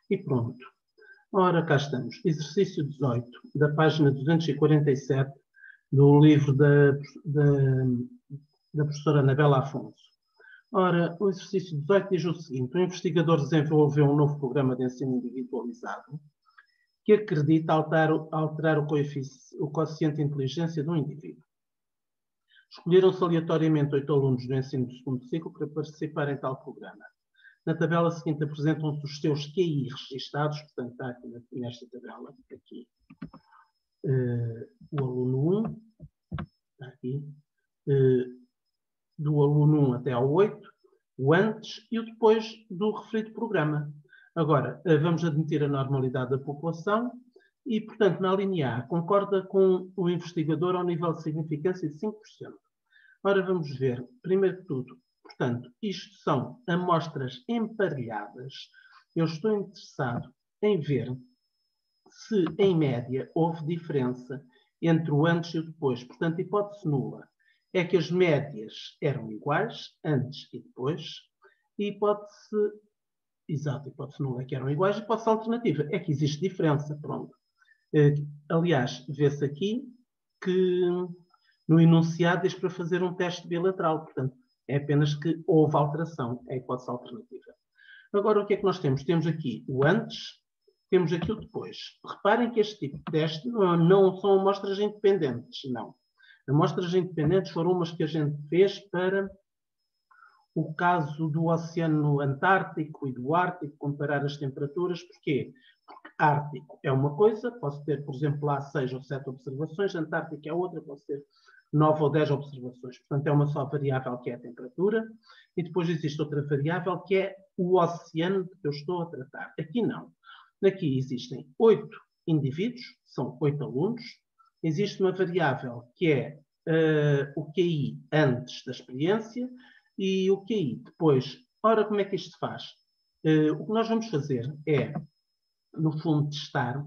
E pronto. Ora, cá estamos. Exercício 18, da página 247, do livro da professora Anabela Afonso. Ora, o exercício 18 diz o seguinte: o investigador desenvolveu um novo programa de ensino individualizado que acredita alterar o quociente de inteligência de um indivíduo. Escolheram-se aleatoriamente 8 alunos do ensino do segundo ciclo para participar em tal programa. Na tabela seguinte apresentam-se os seus QI registados, portanto está aqui nesta tabela, aqui, o aluno 1, está aqui, do aluno 1 até ao 8, o antes e o depois do referido programa. Agora, vamos admitir a normalidade da população e, portanto, na linha A, concorda com o investigador ao nível de significância de 5%. Ora, vamos ver, primeiro que tudo, portanto, isto são amostras emparelhadas. Eu estou interessado em ver se, em média, houve diferença entre o antes e o depois. Portanto, hipótese nula é que as médias eram iguais, antes e depois, e hipótese nula é que eram iguais, e hipótese alternativa é que existe diferença. Pronto. Aliás, vê-se aqui que no enunciado diz para fazer um teste bilateral, portanto, é apenas que houve alteração, é a hipótese alternativa. Agora, o que é que nós temos? Temos aqui o antes, temos aqui o depois. Reparem que este tipo de teste não são amostras independentes, não. Amostras independentes foram umas que a gente fez para o caso do Oceano Antártico e do Ártico, comparar as temperaturas. Porquê? Porque Ártico é uma coisa, posso ter, por exemplo, lá 6 ou 7 observações, Antártico é outra, posso ter 9 ou 10 observações. Portanto, é uma só variável que é a temperatura, e depois existe outra variável que é o oceano de que eu estou a tratar. Aqui não. Aqui existem 8 indivíduos, são 8 alunos. Existe uma variável que é o QI antes da experiência e o QI depois. Ora, como é que isto se faz? O que nós vamos fazer é, no fundo, testar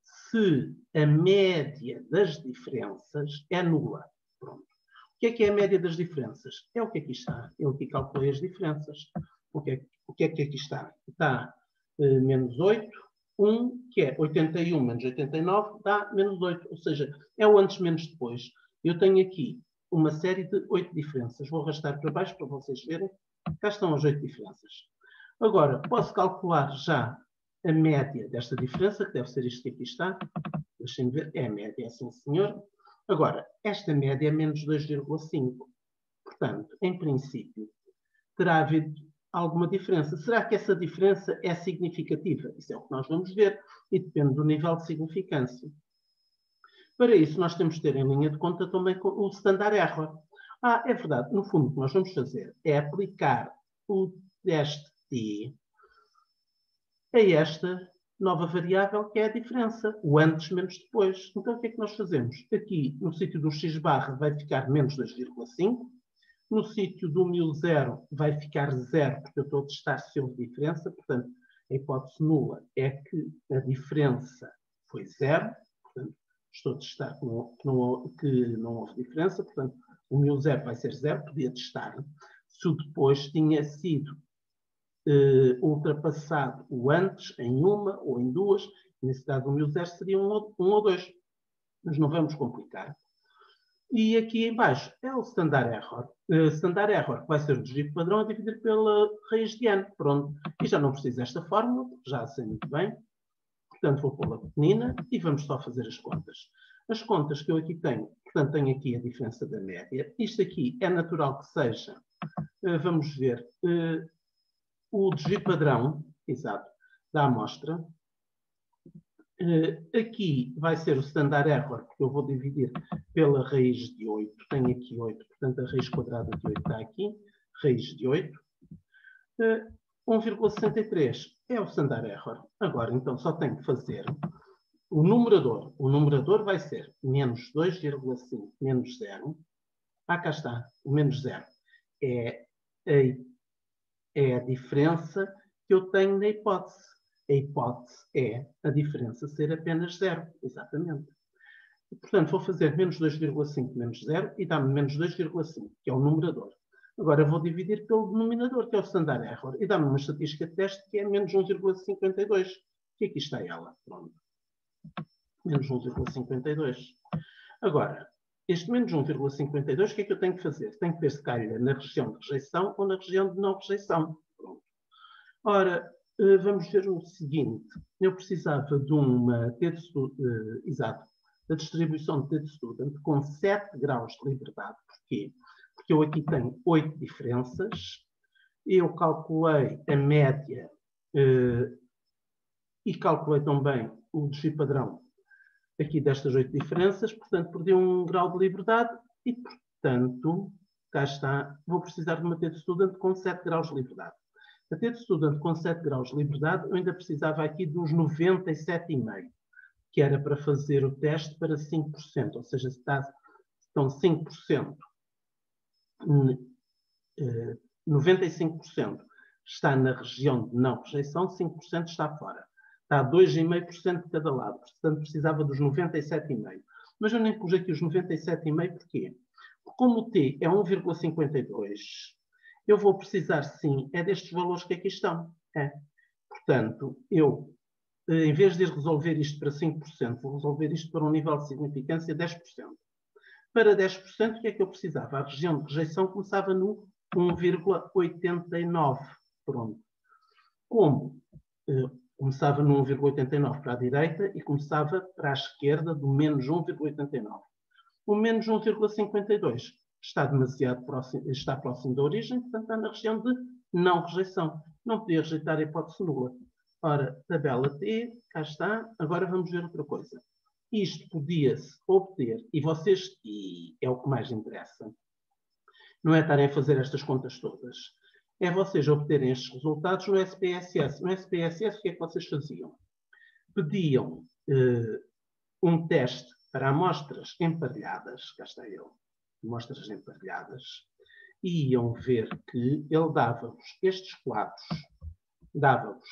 se a média das diferenças é nula. Pronto. O que é a média das diferenças? É o que aqui está. Eu aqui calculei as diferenças. O que é que aqui está? Está menos 8, 1, que é 81 menos 89, dá menos 8. Ou seja, é o antes menos depois. Eu tenho aqui uma série de 8 diferenças. Vou arrastar para baixo para vocês verem. Cá estão as 8 diferenças. Agora, posso calcular já a média desta diferença, que deve ser isto que aqui está. Deixem-me ver. É a média, sim, senhor. Agora, esta média é menos 2,5. Portanto, em princípio, terá havido alguma diferença. Será que essa diferença é significativa? Isso é o que nós vamos ver e depende do nível de significância. Para isso, nós temos de ter em linha de conta também o standard error. É verdade. No fundo, o que nós vamos fazer é aplicar o teste T a esta nova variável, que é a diferença, o antes menos depois. Então, o que é que nós fazemos? Aqui, no sítio do x barra, vai ficar menos 2,5. No sítio do 1000 vai ficar 0, porque eu estou a testar se houve diferença. Portanto, a hipótese nula é que a diferença foi 0. Portanto, estou a testar que não houve diferença. Portanto, o 1000 vai ser 0. Podia testar se o depois tinha sido ultrapassado o antes em uma ou em duas. Nesse caso, o 1000 seria 1 ou 2. Mas não vamos complicar. E aqui em baixo é o standard error. Standard error vai ser o desvio padrão a dividir pela raiz de n. Pronto. E já não preciso desta fórmula, porque já sei muito bem. Portanto, vou pô-la pequenina e vamos só fazer as contas. As contas que eu aqui tenho, portanto, tenho aqui a diferença da média. Isto aqui é natural que seja, vamos ver, o desvio padrão, exato, da amostra. Aqui vai ser o standard error, porque eu vou dividir pela raiz de 8. Tenho aqui 8, portanto a raiz quadrada de 8 está aqui. Raiz de 8. 1,63 é o standard error. Agora, então, só tenho que fazer o numerador. O numerador vai ser menos 2,5 menos 0. Cá está, o menos 0. É a diferença que eu tenho na hipótese. A hipótese é a diferença ser apenas 0. Exatamente. E, portanto, vou fazer menos 2,5 menos 0 e dá-me menos 2,5, que é o numerador. Agora vou dividir pelo denominador, que é o standard error, e dá-me uma estatística de teste que é menos 1,52. E aqui está ela. Pronto. Menos 1,52. Agora, este menos 1,52, o que é que eu tenho que fazer? Tenho que ver se calha na região de rejeição ou na região de não rejeição. Pronto. Ora, vamos ver o seguinte. Eu precisava de uma da distribuição de T-student com 7 graus de liberdade. Porquê? Porque eu aqui tenho 8 diferenças. Eu calculei a média e calculei também o desvio padrão aqui destas 8 diferenças. Portanto, perdi um grau de liberdade e, portanto, cá está, vou precisar de uma T-student com 7 graus de liberdade. A T-student com 7 graus de liberdade, eu ainda precisava aqui de uns 97,5, que era para fazer o teste para 5%, ou seja, estão 5%, 95% está na região de não rejeição, 5% está fora. Está a 2,5% de cada lado, portanto precisava dos 97,5. Mas eu nem pus aqui os 97,5 porquê? Porque como o T é 1,52, eu vou precisar sim, é destes valores que aqui estão. Portanto, eu, em vez de resolver isto para 5%, vou resolver isto para um nível de significância de 10%. Para 10%, o que é que eu precisava? A região de rejeição começava no 1,89. Pronto. Como começava no 1,89 para a direita e começava para a esquerda do menos 1,89. O menos 1,52 está demasiado próximo, está próximo da origem, portanto está na região de não rejeição. Não podia rejeitar a hipótese nula. Ora, tabela T, cá está. Agora vamos ver outra coisa. Isto podia-se obter, e é o que mais interessa, não é estarem a fazer estas contas todas, é vocês obterem estes resultados no SPSS. No SPSS, o que é que vocês faziam? Pediam um teste para amostras emparelhadas, cá está ele, amostras emparelhadas, e iam ver que ele dava-vos estes quadros, dava-vos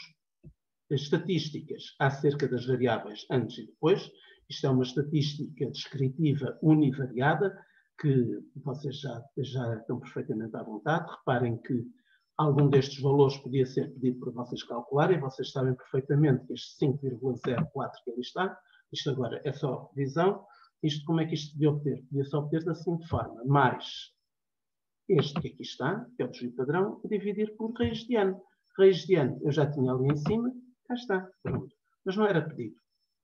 estatísticas acerca das variáveis antes e depois. Isto é uma estatística descritiva univariada, que vocês já estão perfeitamente à vontade. Reparem que algum destes valores podia ser pedido para vocês calcularem. Vocês sabem perfeitamente que este 5,04 que ali está, isto agora é só revisão. Isto, como é que isto podia obter? Podia-se obter da seguinte forma: mais este que aqui está, que é o desvio padrão, dividir por raiz de ano. Raiz de ano eu já tinha ali em cima, cá está, pronto. Mas não era pedido.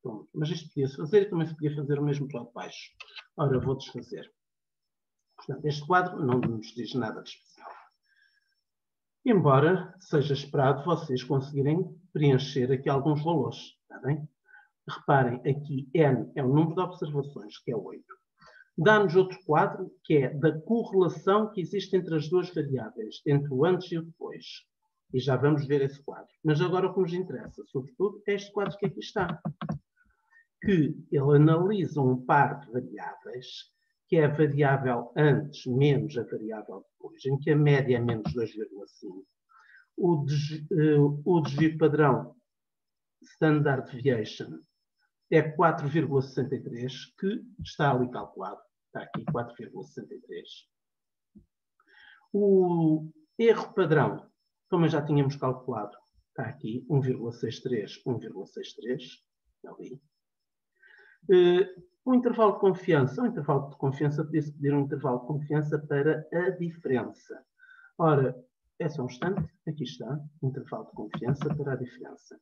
Pronto. Mas isto podia-se fazer e também se podia fazer o mesmo para de baixo. Ora, vou desfazer. Portanto, este quadro não nos diz nada de especial. Embora seja esperado vocês conseguirem preencher aqui alguns valores. Está bem? Reparem, aqui N é o número de observações, que é 8. Dá-nos outro quadro, que é da correlação que existe entre as duas variáveis, entre o antes e o depois. E já vamos ver esse quadro. Mas agora o que nos interessa, sobretudo, é este quadro que aqui está. Que ele analisa um par de variáveis, que é a variável antes menos a variável depois, em que a média é menos 2,5. O desvio padrão, standard deviation, é 4,63, que está ali calculado. Está aqui 4,63. O erro padrão, como já tínhamos calculado, está aqui 1,63, 1,63, ali. O intervalo de confiança. O intervalo de confiança podia-se pedir um intervalo de confiança para a diferença. Ora, é só um instante, aqui está, intervalo de confiança para a diferença.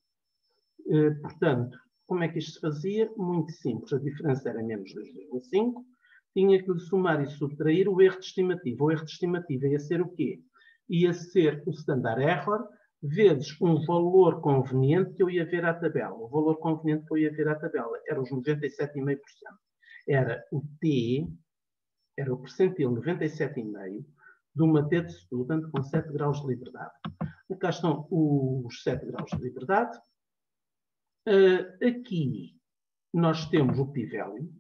Portanto, como é que isto se fazia? Muito simples, a diferença era menos 2,5, tinha que somar e subtrair o erro de estimativa. O erro de estimativa ia ser o quê? Ia ser o standard error vezes um valor conveniente que eu ia ver à tabela. O valor conveniente que eu ia ver à tabela era os 97,5%. Era o T, era o percentil 97,5% de uma T-student com 7 graus de liberdade. Cá estão os 7 graus de liberdade. Aqui nós temos o p-value.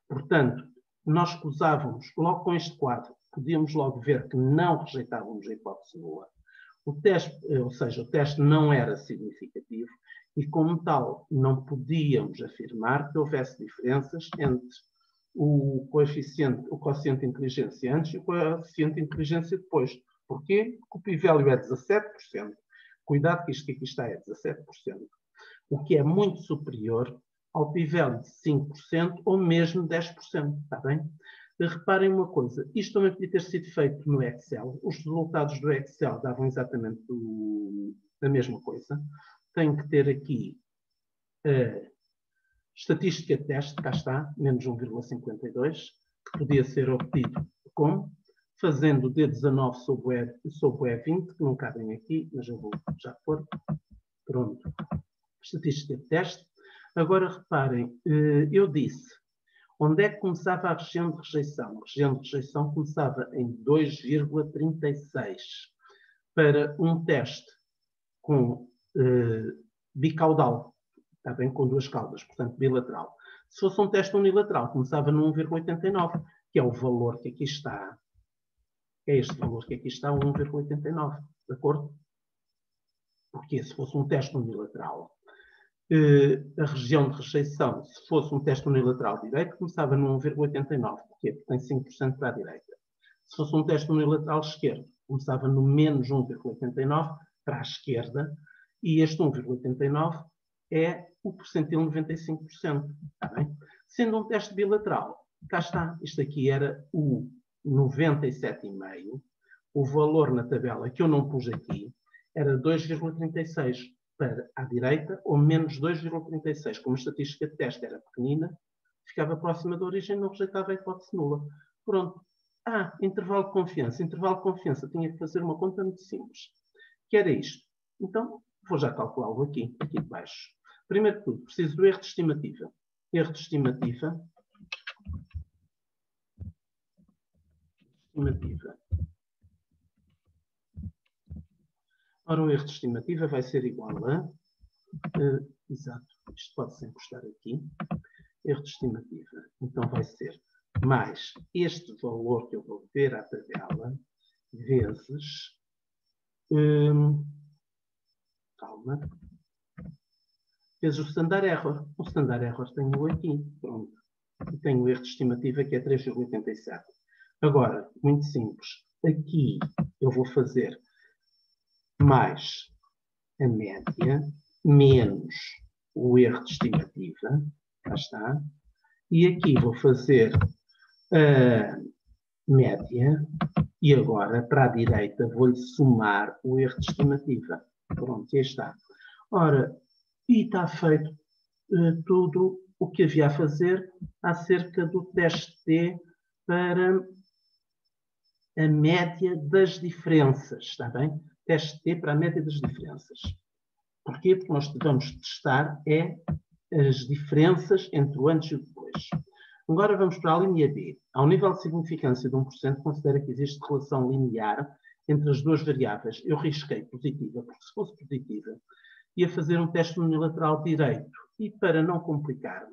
Portanto, nós que usávamos logo com este quadro, podíamos logo ver que não rejeitávamos a hipótese nula. O teste, ou seja, o teste não era significativo e, como tal, não podíamos afirmar que houvesse diferenças entre o quociente de inteligência antes e o quociente de inteligência depois. Porquê? Porque o p-value é 17%. Cuidado que isto que aqui está é 17%. O que é muito superior ao p-value de 5% ou mesmo 10%. Está bem? Reparem uma coisa. Isto também podia ter sido feito no Excel. Os resultados do Excel davam exatamente a mesma coisa. Tenho que ter aqui estatística de teste, cá está, menos 1,52, que podia ser obtido como? Fazendo o D19 sobre o E20, que não cabem aqui, mas eu vou já pôr. Pronto. Estatística de teste. Agora reparem, eu disse, onde é que começava a região de rejeição? A região de rejeição começava em 2,36. Para um teste com bicaudal, está bem? Com duas caudas, portanto bilateral. Se fosse um teste unilateral, começava no 1,89, que é o valor que aqui está. É este valor que aqui está, 1,89. De acordo? Porque se fosse um teste unilateral, a região de rejeição, se fosse um teste unilateral direito, começava no 1,89. Porquê? Porque tem 5% para a direita. Se fosse um teste unilateral esquerdo, começava no menos 1,89 para a esquerda, e este 1,89 é o percentil 95%. Está bem? Sendo um teste bilateral, cá está. Isto aqui era o 97,5. O valor na tabela, que eu não pus aqui, era 2,36 para a direita, ou menos 2,36. Como a estatística de teste era pequenina, ficava próxima da origem, não rejeitava a hipótese nula. Pronto. Intervalo de confiança. Intervalo de confiança tinha que fazer uma conta muito simples. Que era isto. Então, vou já calculá-lo aqui de baixo. Primeiro de tudo, preciso do erro de estimativa. Erro de estimativa. Ora, o erro de estimativa vai ser igual a... exato, isto pode-se encostar aqui. Erro de estimativa. Então vai ser mais este valor que eu vou ver à tabela, vezes... calma. Vezes o standard error. O standard error tenho aqui. Pronto. E tenho o erro de estimativa que é 3,87. Agora, muito simples. Aqui eu vou fazer mais a média, menos o erro de estimativa. Cá está. E aqui vou fazer a média. E agora, para a direita, vou-lhe somar o erro de estimativa. Pronto, aí está. Ora, e está feito tudo o que havia a fazer acerca do teste T para a média das diferenças. Está bem? Teste T para a média das diferenças. Porquê? Porque nós vamos testar as diferenças entre o antes e o depois. Agora vamos para a linha B. Ao nível de significância de 1%, considera que existe relação linear entre as duas variáveis. Eu risquei positiva, porque se fosse positiva, ia fazer um teste unilateral direito. E para não complicar,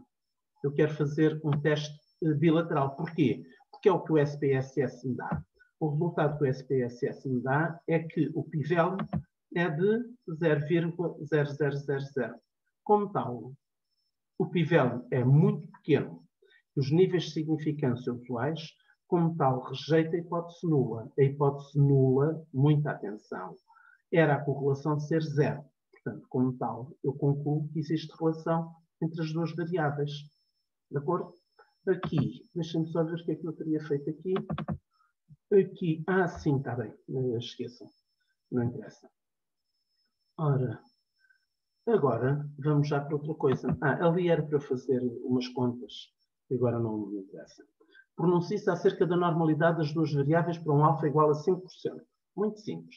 eu quero fazer um teste bilateral. Porquê? Porque é o que o SPSS me dá. O resultado que o SPSS me dá é que o p-value é de 0,0000. Como tal, o p-value é muito pequeno. Os níveis de significância usuais, como tal, rejeita a hipótese nula. A hipótese nula, muita atenção, era a correlação de ser zero. Portanto, como tal, eu concluo que existe relação entre as duas variáveis. De acordo? Aqui, deixem-me só ver o que é que eu teria feito aqui. Aqui, sim, está bem. Esqueçam. Não interessa. Ora, agora vamos já para outra coisa. Ali era para eu fazer umas contas, que agora não me interessa. Pronuncie-se acerca da normalidade das duas variáveis para um alfa igual a 5%. Muito simples.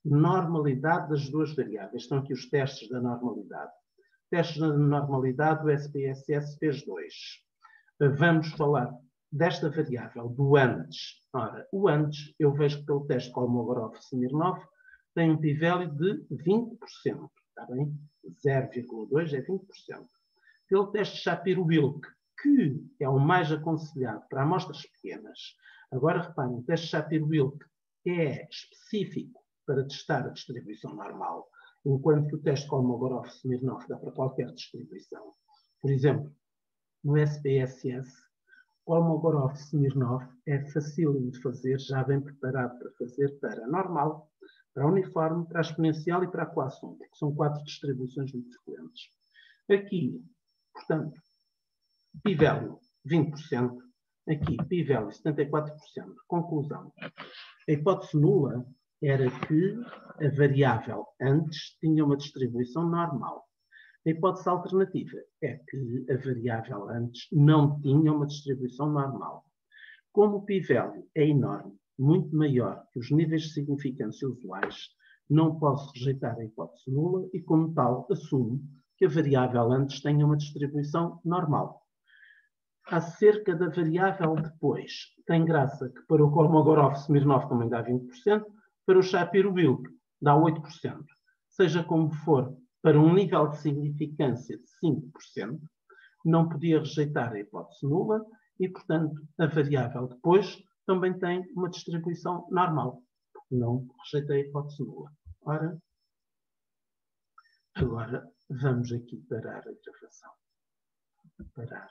Normalidade das duas variáveis. Estão aqui os testes da normalidade. Testes da normalidade, o SPSS fez 2. Vamos falar desta variável, do antes. Ora, o antes, eu vejo que pelo teste Kolmogorov-Smirnov tem um p-value de 20%. Está bem? 0,2 é 20%. Pelo teste Shapiro-Wilk, que é o mais aconselhado para amostras pequenas. Agora, reparem, o teste Shapiro-Wilk é específico para testar a distribuição normal, enquanto que o teste Kolmogorov-Smirnov dá para qualquer distribuição. Por exemplo, no SPSS, Kolmogorov-Smirnov é facílimo de fazer, já bem preparado para fazer para a normal, para a uniforme, para a exponencial e para a Poisson, porque são 4 distribuições muito frequentes. Aqui, portanto, p-value 20%, aqui p-value 74%. Conclusão. A hipótese nula era que a variável antes tinha uma distribuição normal. A hipótese alternativa é que a variável antes não tinha uma distribuição normal. Como o p-value é enorme, muito maior que os níveis de significância usuais, não posso rejeitar a hipótese nula e, como tal, assumo que a variável antes tenha uma distribuição normal. Acerca da variável depois, tem graça que para o Kolmogorov-Smirnov também dá 20%, para o Shapiro-Wilk dá 8%. Seja como for, para um nível de significância de 5%, não podia rejeitar a hipótese nula e, portanto, a variável depois também tem uma distribuição normal. Não rejeitei a hipótese nula. Ora, agora vamos aqui parar a gravação. Parar.